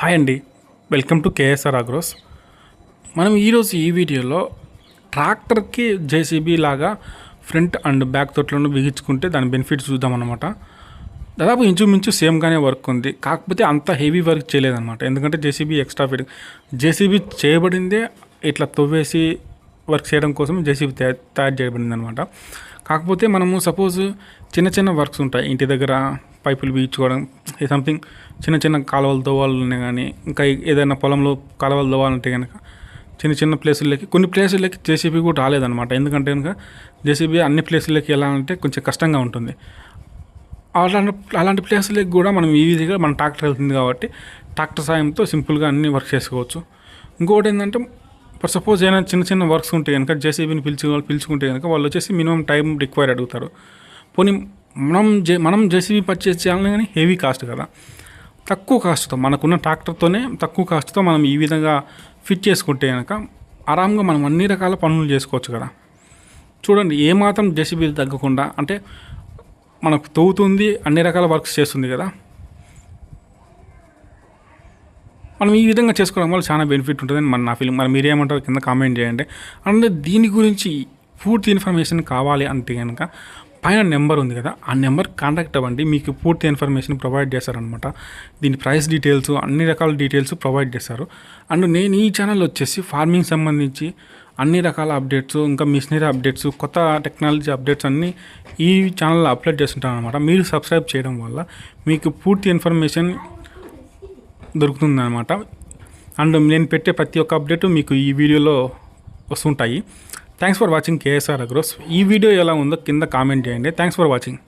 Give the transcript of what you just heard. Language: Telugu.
హాయ్ అండి, వెల్కమ్ టు కేఎస్ఆర్ అగ్రోస్. మనం ఈరోజు ఈ వీడియోలో ట్రాక్టర్కి జేసీబీ లాగా ఫ్రంట్ అండ్ బ్యాక్ తొట్లను బిగించుకుంటే దాని బెనిఫిట్స్ చూద్దామన్నమాట. దాదాపు ఇంచుమించు సేమ్గానే వర్క్ ఉంది, కాకపోతే అంత హెవీ వర్క్ చేయలేదన్నమాట. ఎందుకంటే జేసీబీ ఎక్స్ట్రా ఫిట్ జేసీబీ చేయబడిందే ఇట్లా తవ్వేసి వర్క్ చేయడం కోసం జేసీబీ తయారు చేయబడింది అనమాట. కాకపోతే మనము సపోజ్ చిన్న చిన్న వర్క్స్ ఉంటాయి, ఇంటి దగ్గర పైపులు బీచుకోవడం, సంథింగ్ చిన్న చిన్న కాలువలు తవ్వాలనే కానీ, ఇంకా ఏదైనా పొలంలో కాలువలు తవ్వాలంటే కనుక చిన్న చిన్న ప్లేసులకి, కొన్ని ప్లేసులకి జేసీబీ కూడా రాలేదన్నమాట. ఎందుకంటే కనుక జేసీబీ అన్ని ప్లేసులకి వెళ్ళాలంటే కొంచెం కష్టంగా ఉంటుంది. అలాంటి ప్లేసులకి కూడా మనం ఈజీగా మన ట్రాక్టర్ వెళ్తుంది కాబట్టి ట్రాక్టర్ సాయంతో సింపుల్గా అన్ని వర్క్ చేసుకోవచ్చు. ఇంకొకటి ఏంటంటే, ఫర్ సపోజ్ ఏదైనా చిన్న చిన్న వర్క్స్ ఉంటే కనుక జేసీబీని పిలుచుకుంటే కనుక వాళ్ళు వచ్చేసి మినిమం టైం రిక్వైర్ అడుగుతారు. పోనీ మనం జేసీబీ పర్చేస్ చేయాలని కానీ హెవీ కాస్ట్ కదా, తక్కువ కాస్ట్తో మనకున్న ట్రాక్టర్తోనే తక్కువ కాస్ట్తో మనం ఈ విధంగా ఫిట్ చేసుకుంటే కనుక ఆరాంగా మనం అన్ని రకాల పనులు చేసుకోవచ్చు కదా. చూడండి, ఏమాత్రం జేసీబీ తగ్గకుండా, అంటే మనకు తవ్వుతుంది, అన్ని రకాల వర్క్స్ చేస్తుంది కదా. మనం ఈ విధంగా చేసుకోవడం వల్ల చాలా బెనిఫిట్ ఉంటుందని నా ఫీలింగ్. మరి మీరేమంటారు కింద కామెంట్ చేయండి. అంటే దీని గురించి పూర్తి ఇన్ఫర్మేషన్ కావాలి అంటే కనుక పైన నెంబర్ ఉంది కదా, ఆ నెంబర్ కాంటాక్ట్ అవ్వండి, మీకు పూర్తి ఇన్ఫర్మేషన్ ప్రొవైడ్ చేస్తారనమాట. దీని ప్రైస్ డీటెయిల్స్, అన్ని రకాల డీటెయిల్స్ ప్రొవైడ్ చేస్తారు. అండ్ నేను ఈ ఛానల్ వచ్చేసి ఫార్మింగ్ సంబంధించి అన్ని రకాల అప్డేట్స్, ఇంకా మిషనరీ అప్డేట్స్, కొత్త టెక్నాలజీ అప్డేట్స్ అన్నీ ఈ ఛానల్లో అప్లోడ్ చేస్తుంటాను అనమాట. మీరు సబ్స్క్రైబ్ చేయడం వల్ల మీకు పూర్తి ఇన్ఫర్మేషన్ దొరుకుతుందన్నమాట. అండ్ నేను పెట్టే ప్రతి ఒక్క అప్డేట్ మీకు ఈ వీడియోలో వస్తుంటాయి. Thanks for watching KSR agros. ఈ వీడియో ఎలా ఉందో కింద కామెంట్ చేయండి. Thanks for watching.